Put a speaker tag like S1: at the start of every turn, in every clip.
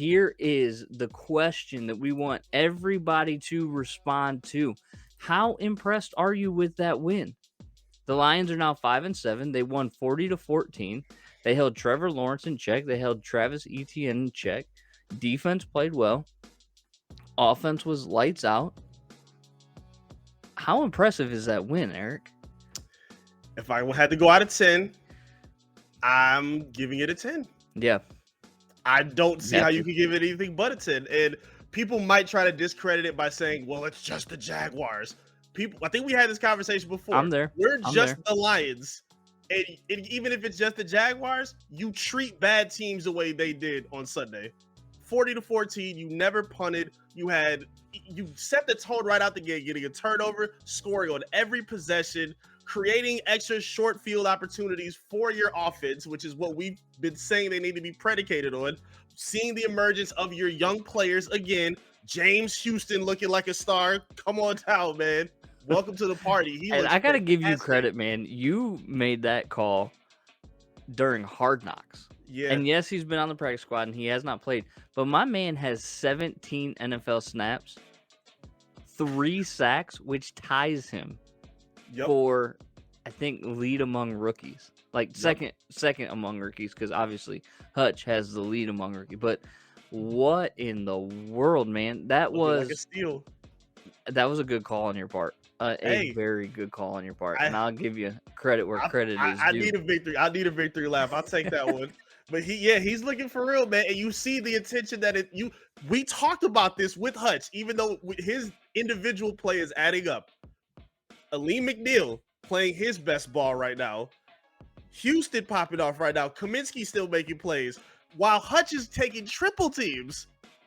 S1: here is the question that we want everybody to respond to. How impressed are you with that win? The Lions are now 5-7. They won 40-14. They held Trevor Lawrence in check. They held Travis Etienne in check. Defense played well. Offense was lights out. How impressive is that win, Eric?
S2: If I had to go out of 10, I'm giving it a 10.
S1: Yeah.
S2: I don't see how you can give it anything but a 10. And people might try to discredit it by saying, well, it's just the Jaguars. I think we had this conversation before.
S1: I'm there.
S2: We're just the Lions. And even if it's just the Jaguars, you treat bad teams the way they did on Sunday. 40-14, you never punted. You set the tone right out the gate, getting a turnover, scoring on every possession, creating extra short field opportunities for your offense, which is what we've been saying they need to be predicated on. Seeing the emergence of your young players again. James Houston looking like a star. Come on down, man. Welcome to the party.
S1: And I got to give you credit, man. You made that call during Hard Knocks.
S2: Yeah.
S1: And yes, he's been on the practice squad and he has not played. But my man has 17 NFL snaps, 3 sacks, which ties him for, I think, lead among rookies. Like second among rookies, because obviously Hutch has the lead among rookies. But what in the world, man? That was
S2: like a steal.
S1: That was a good call on your part. A very good call on your part. And I'll give you credit where credit is due.
S2: I need a victory. I need a victory lap. I'll take that one. But he's looking for real, man. And you see the attention that we talked about this with Hutch, even though his individual play is adding up. Aleem McNeil playing his best ball right now. Houston popping off right now. Kaminsky still making plays. While Hutch is taking triple teams.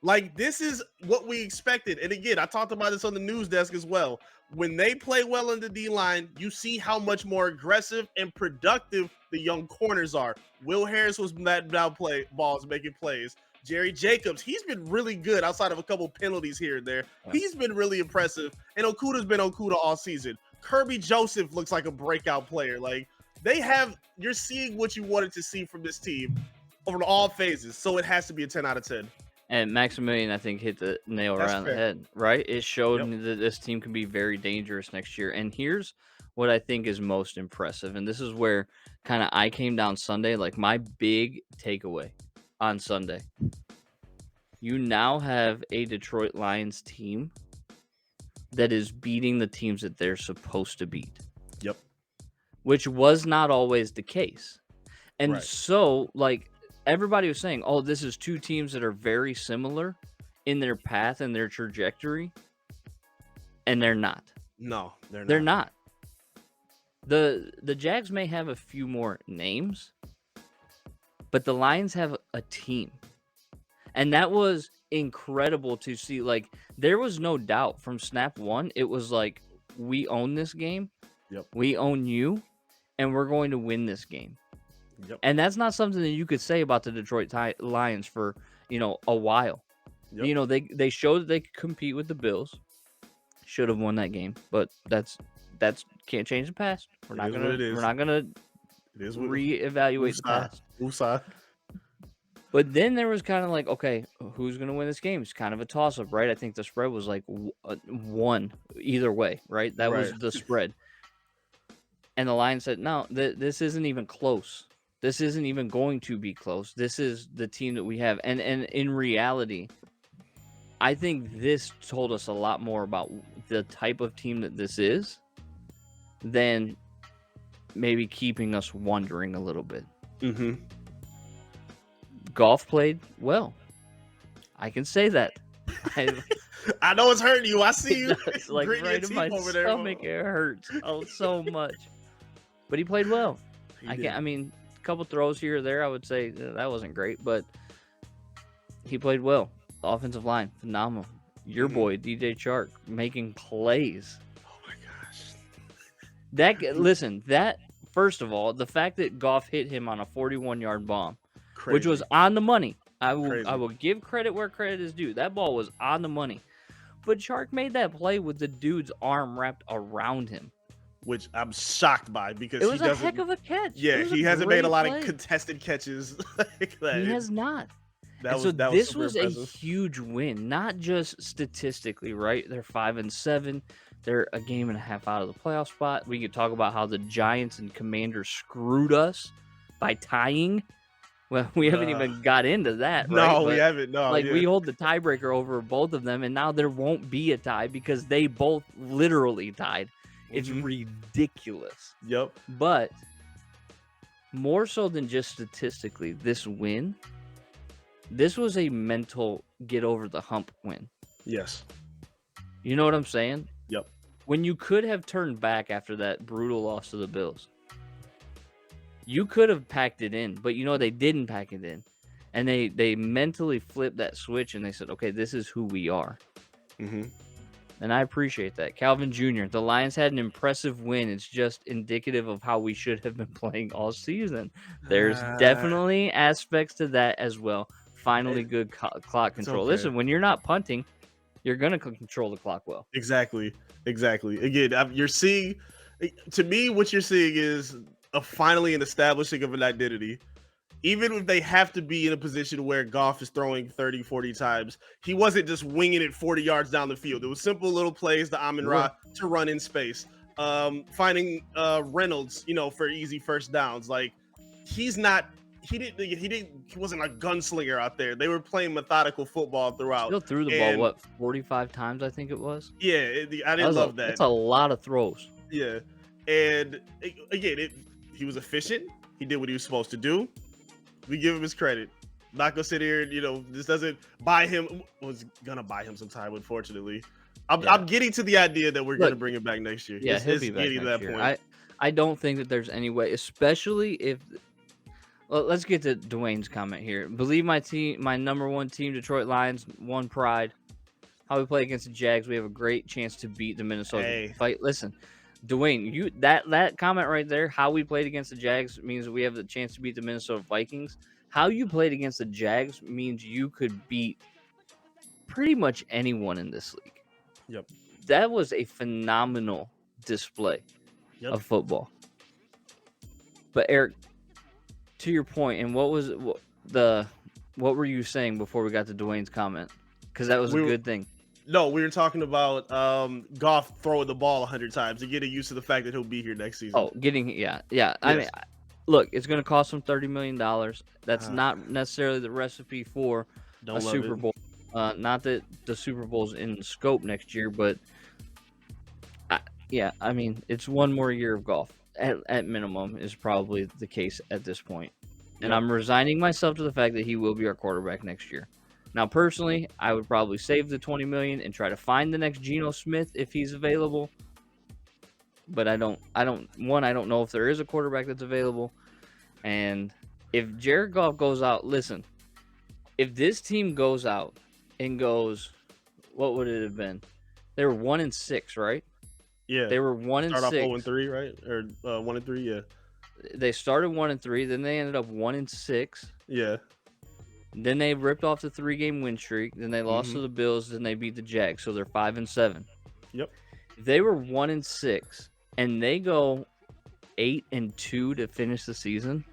S2: Like, this is what we expected. And again, I talked about this on the news desk as well. When they play well in the D-line, you see how much more aggressive and productive the young corners are. Will Harris was balls making plays. Jerry Jacobs, he's been really good outside of a couple penalties here and there. Yeah. He's been really impressive. And Okuda's been Okuda all season. Kirby Joseph looks like a breakout player. Like, you're seeing what you wanted to see from this team on all phases. So it has to be a 10 out of 10.
S1: And Maximilian, I think, hit the nail around the head, right? It showed me that this team can be very dangerous next year. And here's what I think is most impressive. And this is where kind of I came down Sunday, like my big takeaway on Sunday. You now have a Detroit Lions team that is beating the teams that they're supposed to beat.
S2: Yep.
S1: Which was not always the case. And so, like, everybody was saying, oh, this is two teams that are very similar in their path and their trajectory. And they're not.
S2: No, they're not.
S1: They're not. The Jags may have a few more names, but the Lions have a team. And that was incredible to see. Like, there was no doubt from snap one. It was like, we own this game.
S2: Yep.
S1: We own you, and we're going to win this game.
S2: Yep.
S1: And that's not something that you could say about the Detroit Lions for, a while. Yep. They showed that they could compete with the Bills. Should have won that game, but that's can't change the past. We're not gonna reevaluate the past.
S2: Woosah.
S1: But then there was kind of like, okay, who's gonna win this game? It's kind of a toss up, right? I think the spread was like 1 either way, right? That was the spread. And the Lions said, no, this isn't even close. This isn't even going to be close. This is the team that we have. And in reality, I think this told us a lot more about the type of team that this is than maybe keeping us wondering a little bit.
S2: Mm-hmm.
S1: Goff played well. I can say that.
S2: I know it's hurting you. I see you.
S1: It's like right in my stomach. It hurts so much. But he played well. I mean, a couple throws here or there, I would say that wasn't great, but he played well. The offensive line, phenomenal. Your boy, DJ Chark, making plays.
S2: Oh my gosh.
S1: That first of all, the fact that Goff hit him on a 41-yard bomb,
S2: crazy,
S1: which was on the money. I will give credit where credit is due. That ball was on the money. But Chark made that play with the dude's arm wrapped around him,
S2: which I'm shocked by because
S1: it was a heck of a catch.
S2: Yeah, he hasn't made a lot of contested catches like that.
S1: He has not. And so
S2: that was
S1: this
S2: super
S1: was a
S2: impressive.
S1: huge win, not just statistically, right? They're 5-7. They're a game and a half out of the playoff spot. We could talk about how the Giants and Commanders screwed us by tying. Well, we haven't even got into that, right?
S2: No, we
S1: But
S2: haven't. No,
S1: like we
S2: yeah.
S1: hold the tiebreaker over both of them, and now there won't be a tie because they both literally tied. It's ridiculous.
S2: Yep.
S1: But more so than just statistically, this win, this was a mental get over the hump win.
S2: Yes.
S1: You know what I'm saying?
S2: Yep.
S1: When you could have turned back after that brutal loss to the Bills, you could have packed it in, but they didn't pack it in. And they mentally flipped that switch and they said, okay, this is who we are. And I appreciate that. Calvin Jr., the Lions had an impressive win. It's just indicative of how we should have been playing all season. There's definitely aspects to that as well. Finally, good clock control.
S2: Okay.
S1: Listen, when you're not punting, you're going to control the clock well.
S2: Exactly. Again, you're seeing, to me, what you're seeing is finally an establishing of an identity. Even if they have to be in a position where Goff is throwing 30, 40 times, he wasn't just winging it 40 yards down the field. It was simple little plays to Amon-Ra to run in space. Finding Reynolds, for easy first downs. Like he wasn't a gunslinger out there. They were playing methodical football throughout.
S1: Still threw the ball, 45 times, I think it was?
S2: Yeah, I didn't love that.
S1: That's a lot of throws.
S2: Yeah. And again, he was efficient. He did what he was supposed to do. We give him his credit. Not gonna sit here and this doesn't buy him. Was gonna buy him some time, unfortunately. I'm getting to the idea that we're gonna bring him back next year.
S1: Yeah, he'll be back next year. Point. I don't think that there's any way, especially if. Well, let's get to Dwayne's comment here. Believe my team, my number one team, Detroit Lions, won pride. How we play against the Jags, we have a great chance to beat the Minnesota fight. Listen, Dwayne, that comment right there, how we played against the Jags means we have the chance to beat the Minnesota Vikings. How you played against the Jags means you could beat pretty much anyone in this league.
S2: Yep.
S1: That was a phenomenal display of football. But Eric, to your point, and what were you saying before we got to Dwayne's comment? Because that was a good thing.
S2: No, we were talking about Goff throwing the ball 100 times and getting used to the fact that he'll be here next season.
S1: Oh, yeah. Yes. I mean, look, it's going to cost him $30 million. That's not necessarily the recipe for a Super Bowl. Not that the Super Bowl's in scope next year, but I mean, it's one more year of Goff at minimum is probably the case at this point. And I'm resigning myself to the fact that he will be our quarterback next year. Now, personally, I would probably save the $20 million and try to find the next Geno Smith if he's available. But I don't know if there is a quarterback that's available. And if Jared Goff goes out, listen, if this team goes out and goes, what would it have been? They were 1-6, right?
S2: Yeah.
S1: They were 1-6.
S2: Start off 0-3, right? Or 1-3, yeah.
S1: They started 1-3, then they ended up 1-6.
S2: Yeah.
S1: Then they ripped off the 3-game win streak. Then they lost to the Bills. Then they beat the Jags. So they're 5-7.
S2: Yep.
S1: If they were 1-6 and they go 8-2 to finish the season,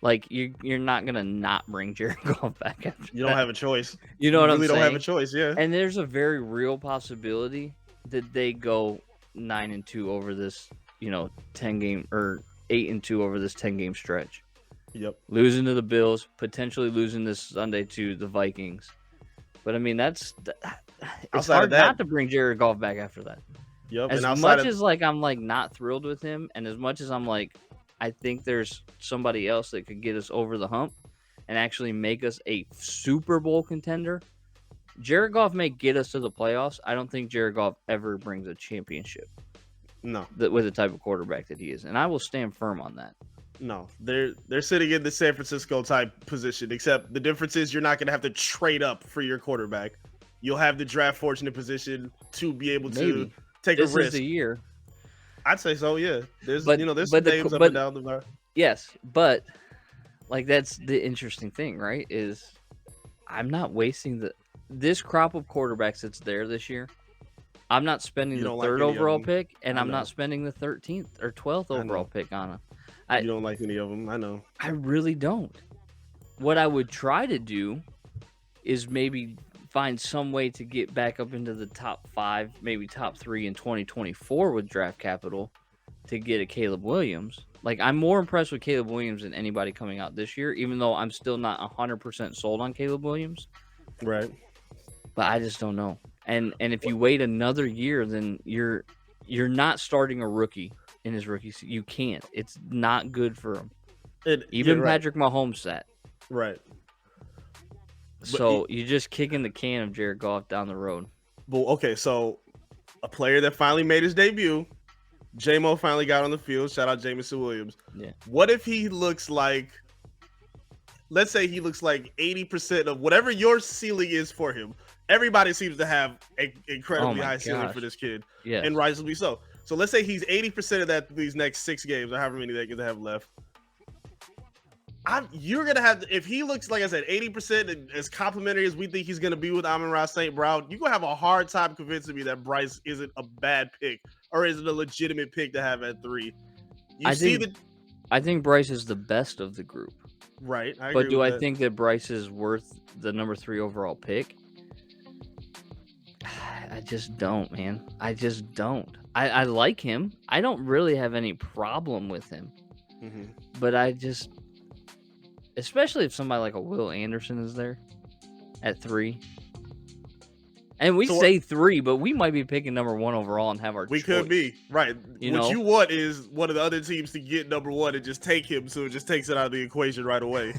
S1: like you're not gonna not bring Jared Goff back after
S2: You don't have a choice.
S1: You know what I'm saying?
S2: You really don't have a choice. Yeah.
S1: And there's a very real possibility that they go 9-2 over this, 10-game or 8-2 over this 10-game stretch.
S2: Yep.
S1: Losing to the Bills, potentially losing this Sunday to the Vikings. But I mean, it's hard not to bring Jared Goff back after that.
S2: Yep.
S1: As much as I'm not thrilled with him, and as much as I'm I think there's somebody else that could get us over the hump and actually make us a Super Bowl contender. Jared Goff may get us to the playoffs. I don't think Jared Goff ever brings a championship.
S2: No.
S1: With the type of quarterback that he is. And I will stand firm on that.
S2: No, they're sitting in the San Francisco type position, except the difference is you're not going to have to trade up for your quarterback. You'll have the draft fortunate position to be able to take a risk.
S1: This is the year.
S2: I'd say so, yeah. There's some names up and down the bar.
S1: Yes, but that's the interesting thing, right? Is I'm not wasting this crop of quarterbacks that's there this year. I'm not spending the 3rd overall pick, and I'm not spending the 13th or 12th overall pick on them.
S2: You don't like any of them, I know.
S1: I really don't. what I would try to do is maybe find some way to get back up into the top 5, maybe top 3 in 2024 with draft capital to get a Caleb Williams. Like, I'm more impressed with Caleb Williams than anybody coming out this year, even though I'm still not 100% sold on Caleb Williams.
S2: Right.
S1: But I just don't know. And if you wait another year, then you're not starting a rookie in his rookie season. You can't. It's not good for him. Even Patrick Mahomes said.
S2: Right.
S1: So you're just kicking the can of Jared Goff down the road.
S2: Well, okay, so a player that finally made his debut, J-Mo finally got on the field. Shout out Jameson Williams.
S1: Yeah.
S2: What if he looks like, let's say he looks like 80% of whatever your ceiling is for him. Everybody seems to have an incredibly high ceiling for this kid.
S1: Yeah.
S2: And rightfully so. So let's say he's 80% of that these next 6 games, or however many they have left. You're gonna have if he looks like I said 80% and as complimentary as we think he's gonna be with Amon-Ra St. Brown, you're gonna have a hard time convincing me that Bryce isn't a bad pick or isn't a legitimate pick to have at 3. I
S1: think Bryce is the best of the group.
S2: Right.
S1: But do I think that Bryce is worth the number 3 overall pick? I just don't, man. I just don't. I like him. I don't really have any problem with him.
S2: Mm-hmm.
S1: But I just, especially if somebody like a Will Anderson is there at 3. And we say 3, but we might be picking number 1 overall and have our choice.
S2: Could be. Right. What you want is one of the other teams to get number 1 and just take him, so it just takes it out of the equation right away.